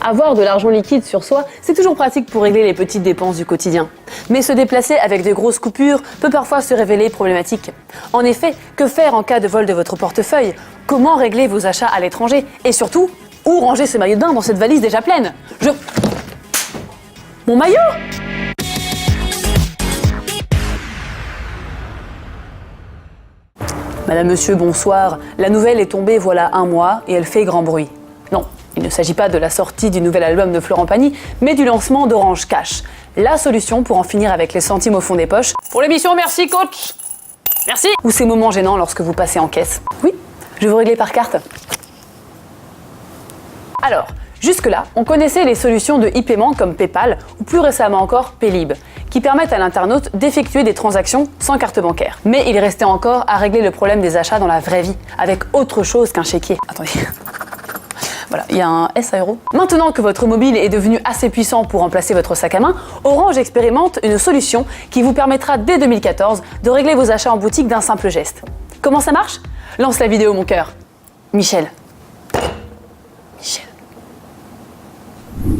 Avoir de l'argent liquide sur soi, c'est toujours pratique pour régler les petites dépenses du quotidien. Mais se déplacer avec de grosses coupures peut parfois se révéler problématique. En effet, que faire en cas de vol de votre portefeuille? Comment régler vos achats à l'étranger? Et surtout, où ranger ce maillot de bain dans cette valise déjà pleine? Mon maillot? Madame, monsieur, bonsoir. La nouvelle est tombée voilà un mois et elle fait grand bruit. Non, il ne s'agit pas de la sortie du nouvel album de Florent Pagny, mais du lancement d'Orange Cash. La solution pour en finir avec les centimes au fond des poches. Pour l'émission, merci coach. Merci. Ou ces moments gênants lorsque vous passez en caisse. Oui, je veux régler par carte. Alors, jusque-là, on connaissait les solutions de e-paiement comme PayPal ou plus récemment encore Paylib, qui permettent à l'internaute d'effectuer des transactions sans carte bancaire. Mais il restait encore à régler le problème des achats dans la vraie vie, avec autre chose qu'un chéquier. Attendez. Voilà, il y a un S à euro. Maintenant que votre mobile est devenu assez puissant pour remplacer votre sac à main, Orange expérimente une solution qui vous permettra dès 2014 de régler vos achats en boutique d'un simple geste. Comment ça marche? Lance la vidéo, mon cœur. Michel.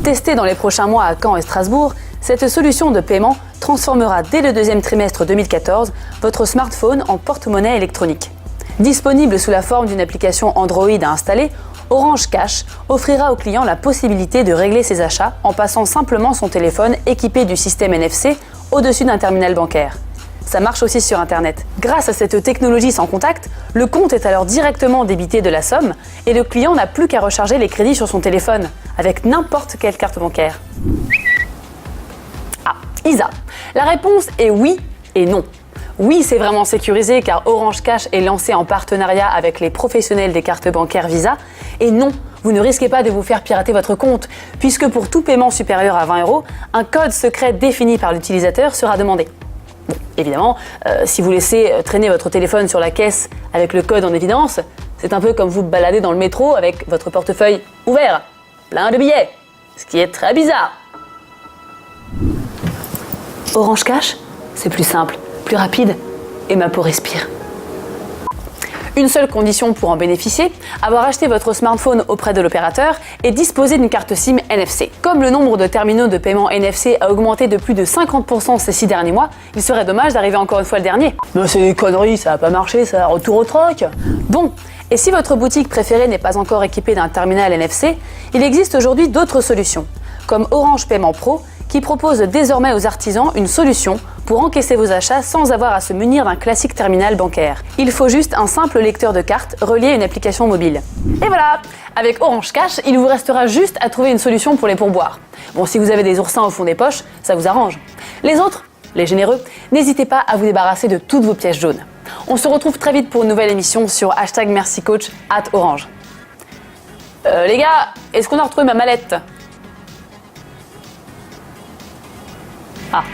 Testée dans les prochains mois à Caen et Strasbourg, cette solution de paiement transformera dès le deuxième trimestre 2014 votre smartphone en porte-monnaie électronique. Disponible sous la forme d'une application Android à installer, Orange Cash offrira au client la possibilité de régler ses achats en passant simplement son téléphone équipé du système NFC au-dessus d'un terminal bancaire. Ça marche aussi sur Internet. Grâce à cette technologie sans contact, le compte est alors directement débité de la somme et le client n'a plus qu'à recharger les crédits sur son téléphone avec n'importe quelle carte bancaire. Ah, Isa, la réponse est oui et non. Oui, c'est vraiment sécurisé car Orange Cash est lancé en partenariat avec les professionnels des cartes bancaires Visa. Et non, vous ne risquez pas de vous faire pirater votre compte, puisque pour tout paiement supérieur à 20 €, un code secret défini par l'utilisateur sera demandé. Bon, évidemment, si vous laissez traîner votre téléphone sur la caisse avec le code en évidence, c'est un peu comme vous balader dans le métro avec votre portefeuille ouvert, plein de billets, ce qui est très bizarre. Orange Cash, c'est plus simple, plus rapide et ma peau respire. Une seule condition pour en bénéficier, avoir acheté votre smartphone auprès de l'opérateur et disposer d'une carte SIM NFC. Comme le nombre de terminaux de paiement NFC a augmenté de plus de 50% ces 6 derniers mois, il serait dommage d'arriver encore une fois le dernier. Mais c'est des conneries, ça va pas marcher, ça, retour au troc. Bon, et si votre boutique préférée n'est pas encore équipée d'un terminal NFC, il existe aujourd'hui d'autres solutions, comme Orange Paiement Pro, qui propose désormais aux artisans une solution pour encaisser vos achats sans avoir à se munir d'un classique terminal bancaire. Il faut juste un simple lecteur de carte relié à une application mobile. Et voilà, avec Orange Cash, il vous restera juste à trouver une solution pour les pourboires. Bon, si vous avez des oursins au fond des poches, ça vous arrange. Les autres, les généreux, n'hésitez pas à vous débarrasser de toutes vos pièces jaunes. On se retrouve très vite pour une nouvelle émission sur #MerciCoach @Orange. Les gars, est-ce qu'on a retrouvé ma mallette? Ah.